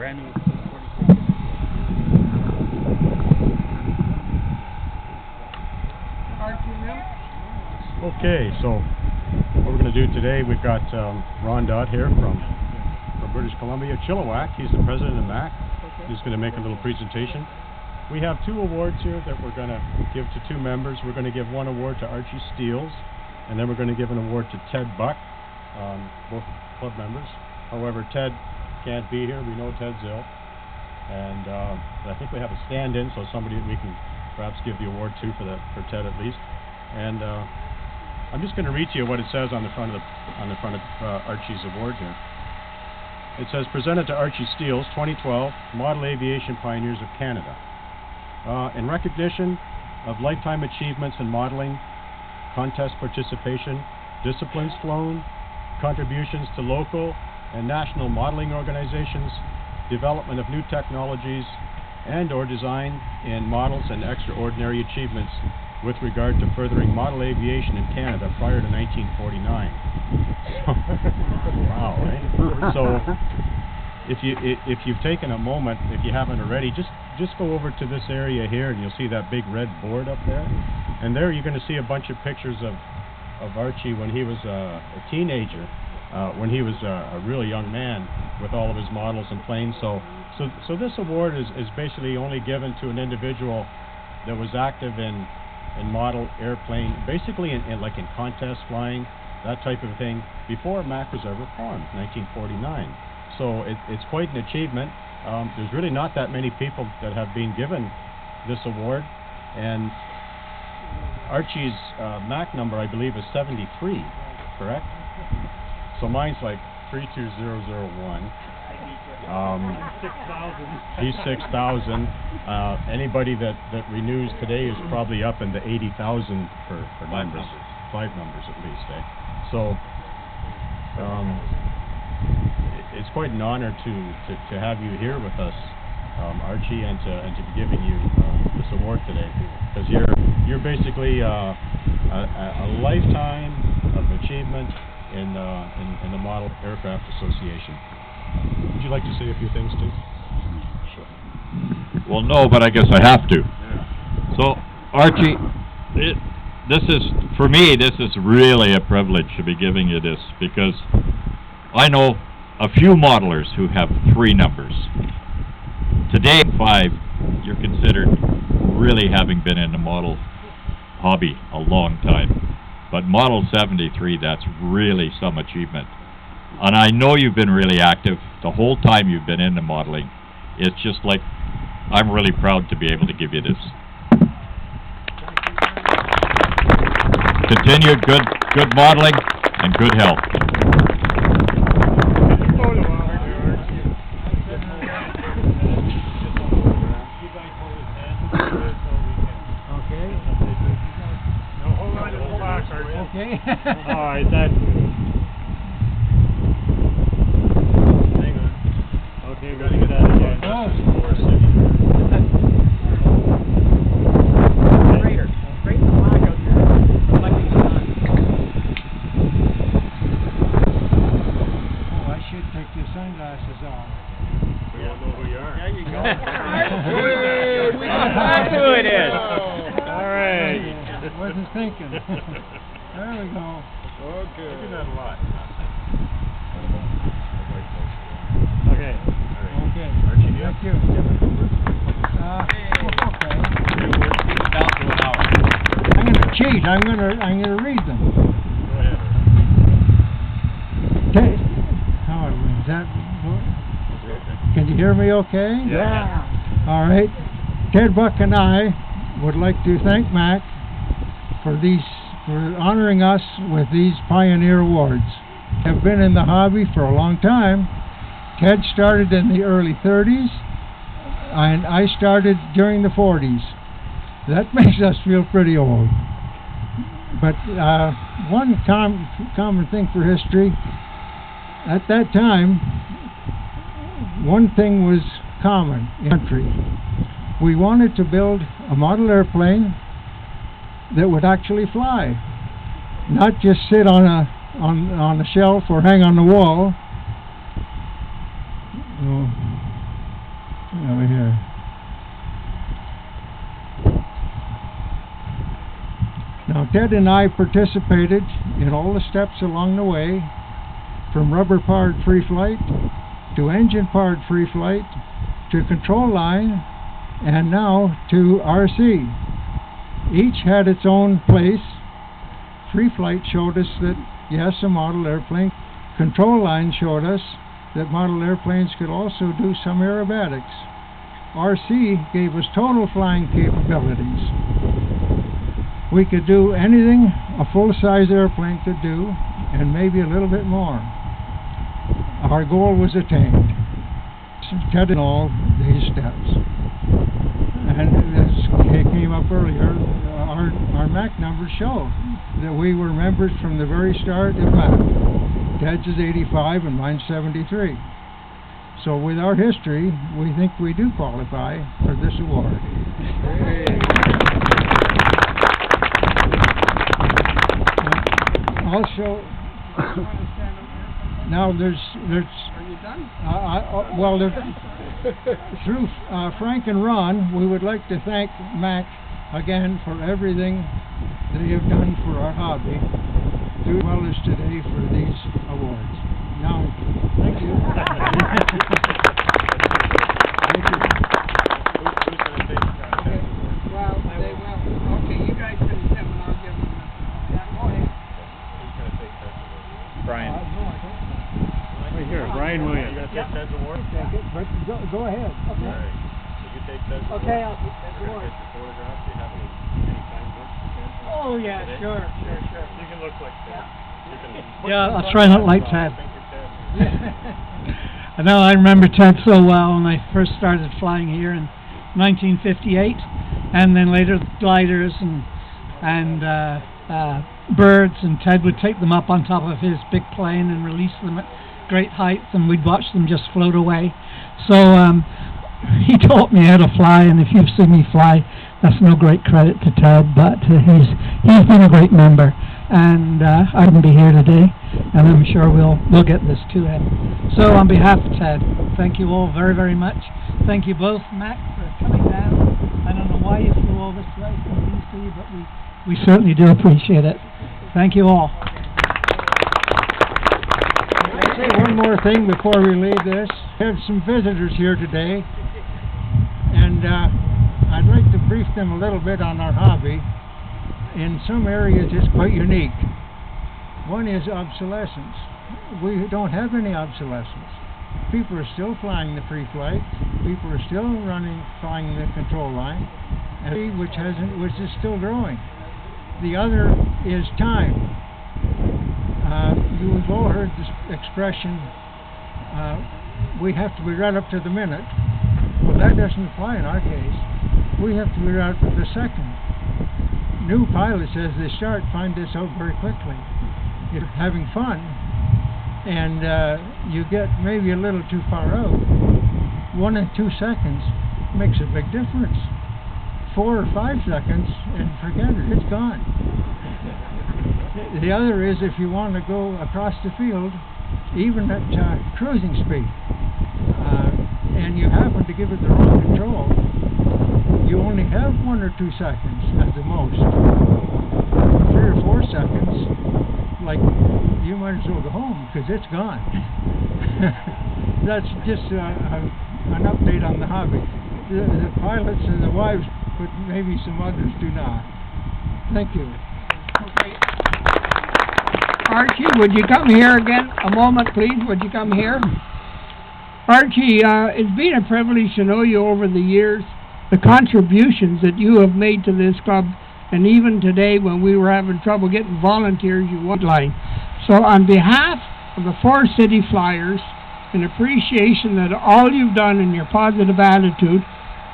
brand new 46. Okay, so what we're going to do today, we've got Ron Dodd here from British Columbia, Chilliwack. He's the president of MAC. He's going to make a little presentation. We have 2 awards here that we're going to give to 2 members. We're going to give 1 award to Archie Steeles, and then we're going to give an award to Ted Buck, both club members. However, Ted can't be here. We know Ted's ill, and but I think we have a stand-in, so somebody we can perhaps give the award to for Ted at least. And I'm just going to read to you what it says on the front of Archie's award here. It says, presented to Archie Steeles, 2012, Model Aviation Pioneers of Canada. In recognition of lifetime achievements in modeling, contest participation, disciplines flown, contributions to local and national modeling organizations, development of new technologies, and or design in models and extraordinary achievements with regard to furthering model aviation in Canada prior to 1949. Wow, right? So if you've taken a moment, if you haven't already, just go over to this area here and you'll see that big red board up there. And there you're going to see a bunch of pictures of Archie when he was a teenager, when he was a really young man with all of his models and planes. So this award is basically only given to an individual that was active in model airplane, basically in contest flying, that type of thing, before MAC was ever formed, 1949. So it's quite an achievement. There's really not that many people that have been given this award, and Archie's MAC number, I believe, is 73, correct? So mine's like 32001. He's 6,000. Anybody that renews today is probably up in the 80,000 for numbers. 5 numbers at least, eh? So it's quite an honor to have you here with us, Archie, and to be giving you this award today, because you're basically a lifetime of achievement in the Model Aircraft Association. Would you like to say a few things, too? Sure. Well, no, but I guess I have to. Yeah. So, Archie, for me, this is really a privilege to be giving you this, because I know a few modelers who have 3 numbers. Today, 5, you're considered really having been in the model hobby a long time. But Model 73, that's really some achievement. And I know you've been really active the whole time you've been into modeling. It's just like, I'm really proud to be able to give you this. Continued good modeling and good health. Okay. Now hold on to the placard. Okay. All right, that's good. Hang on. Okay, we're gonna get that again. Greater. Great black out there. Reflecting sun. Oh, I should take your sunglasses off. We don't know who you are. There you go. That's who it is. All right. Wasn't thinking. There we go. Okay. I do that a lot. Okay. Okay. Okay. Archie, Thank you. Okay. Down to an hour. I'm gonna cheat. I'm gonna read them. Go ahead. Okay. How is that? Can you hear me okay? Yeah. All right. Ted Buck and I would like to thank MAC for honoring us with these Pioneer Awards. Have been in the hobby for a long time. Ted started in the early 30s, and I started during the 40s. That makes us feel pretty old. But one common thing for history, at that time, one thing was common in the country. We wanted to build a model airplane that would actually fly, not just sit on a shelf or hang on the wall. over here. Now, Ted and I participated in all the steps along the way, from rubber-powered free flight to engine-powered free flight to control line and now to RC. Each had its own place. Free flight showed us that, yes, a model airplane. Control line showed us that model airplanes could also do some aerobatics. RC gave us total flying capabilities. We could do anything a full-size airplane could do, and maybe a little bit more. Our goal was attained. Ted and all these steps. And as came up earlier, our MAC numbers show that we were members from the very start of MAC. Ted's is 85 and mine's 73. So with our history, we think we do qualify for this award. Also, now there's. Are you done? Well, through Frank and Ron, we would like to thank MAC again for everything they have done for our hobby, as well as today for these awards. Now, thank you. Thank you. Who's going to take Okay. Well, they will. Okay, you guys finish them and I'll give them. Go ahead. Who's going to take Ted's award? Brian. Right here, Brian Williams. You going to take Ted's award? Take it, but go ahead. All right. So you take Ted's award. Okay, I'll take Ted's We're award. going to get your photograph. Do you have any time work? Oh, yeah, Today? sure. You can look like Ted. You can Yeah, I'll try not like Ted. Thank you, Ted. I know I remember Ted so well when I first started flying here in 1958, and then later gliders and birds, and Ted would take them up on top of his big plane and release them at great heights, and we'd watch them just float away. So he taught me how to fly, and if you've seen me fly, that's no great credit to Ted, but he's been a great member, and I wouldn't be here today, and I'm sure we'll get this to him. So on behalf of Ted, thank you all very, very much. Thank you both, Mac, for coming down. I don't know why you flew all this way from BC, but we certainly do appreciate it. Thank you all. I'll say one more thing before we leave this. We have some visitors here today, and I'd like to brief them a little bit on our hobby. In some areas it's quite unique. One is obsolescence. We don't have any obsolescence. People are still flying the free flight. People are still flying the control line, and which is still growing. The other is time. You've all heard this expression, we have to be right up to the minute. Well, that doesn't apply in our case. We have to be right up to the second. New pilots, as they start, find this out very quickly. You're having fun, and you get maybe a little too far out. 1 and 2 seconds makes a big difference. 4 or 5 seconds, and forget it, it's gone. The other is if you want to go across the field, even at cruising speed, and you happen to give it the wrong control, you only have 1 or 2 seconds at the most. 3 or 4 seconds, like, you might as well go home because it's gone. That's just an update on the hobby. The pilots and the wives, but maybe some others do not. Thank you. Okay. Archie, would you come here again? A moment, please. Would you come here? Archie, it's been a privilege to know you over the years, the contributions that you have made to this club, and even today when we were having trouble getting volunteers, you would line. So on behalf of the 4 City Flyers, in appreciation that all you've done in your positive attitude,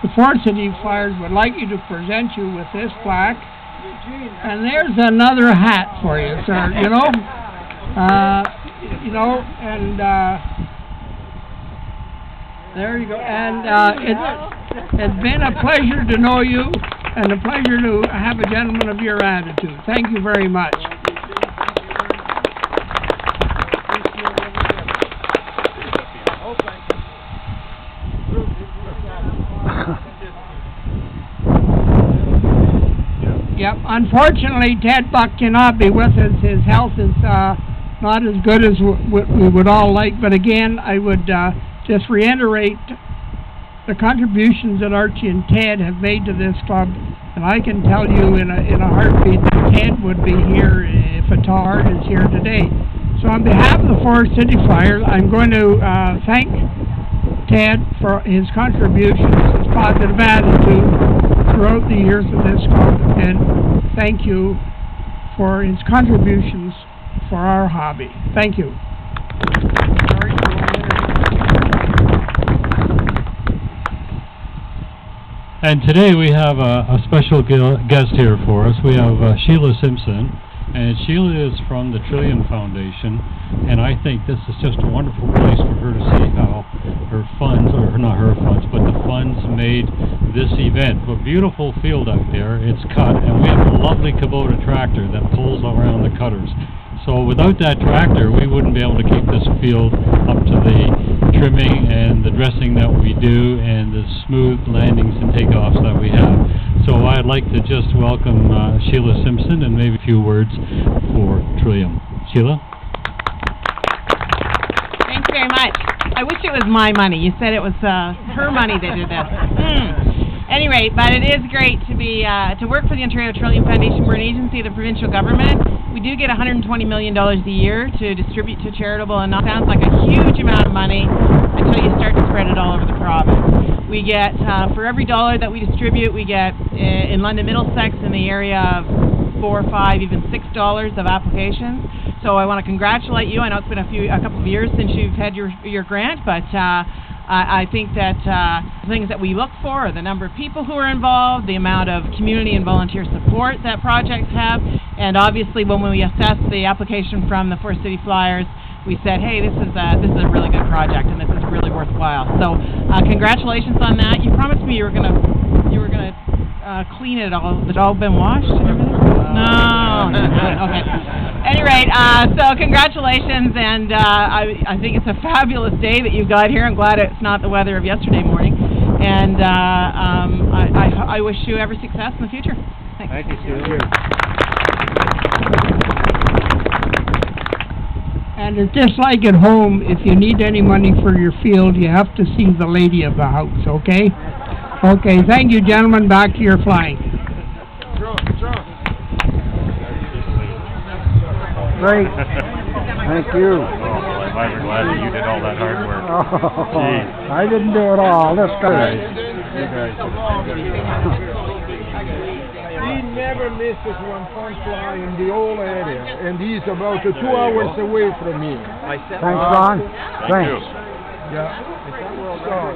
the 4 City Flyers would like you to present you with this plaque. And there's another hat for you, sir, you know, and there you go. And it's been a pleasure to know you, and a pleasure to have a gentleman of your attitude. Thank you very much. Yep. Unfortunately, Ted Buck cannot be with us. His health is not as good as we would all like. But again, I would just reiterate the contributions that Archie and Ted have made to this club. And I can tell you in a heartbeat that Ted would be here if a Tar is here today. So on behalf of the Forest City Flyers, I'm going to thank Ted for his contributions, his positive attitude throughout the years of this club, and thank you for his contributions for our hobby. Thank you. And today we have a special guest here for us. We have Sheila Simpson, and Sheila is from the Trillium Foundation, and I think this is just a wonderful place for her to see how her funds, or not her funds, but the funds made this event. A beautiful field out there, it's cut, and we have a lovely Kubota tractor that pulls around the cutters. So without that tractor, we wouldn't be able to keep this field up to the trimming and the dressing that we do and the smooth landings and takeoffs that we have. So I'd like to just welcome Sheila Simpson and maybe a few words for Trillium. Sheila? Thanks very much. I wish it was my money. You said it was her money that did this. Anyway, but it is great to be to work for the Ontario Trillium Foundation. We're an agency of the provincial government. We do get $120 million a year to distribute to charitable, and that sounds like a huge amount of money until you start to spread it all over the province. We get, for every dollar that we distribute, we get in London Middlesex in the area of $4, $5, even $6 of applications. So I want to congratulate you. I know it's been a couple of years since you've had your grant, but I think that the things that we look for are the number of people who are involved, the amount of community and volunteer support that projects have, and obviously when we assessed the application from the Forest City Flyers, we said, hey, this is a really good project and this is really worthwhile. So congratulations on that. You promised me you were gonna clean it all. Has it all been washed and everything? No. Okay. At any rate, so congratulations, and I think it's a fabulous day that you got here. I'm glad it's not the weather of yesterday morning, and I wish you every success in the future. Thanks. Thank you, Sue. And it's just like at home, if you need any money for your field, you have to see the lady of the house, okay? Okay, thank you, gentlemen. Back to your flying. Great. Thank you. Oh, boy, am I glad that you did all that hard work. Oh, I didn't do it all. This guy. You guys. He never misses one fun fly in the whole area, and he's about 2 hours away from me. Thanks, Ron. Thank you. Yeah. So,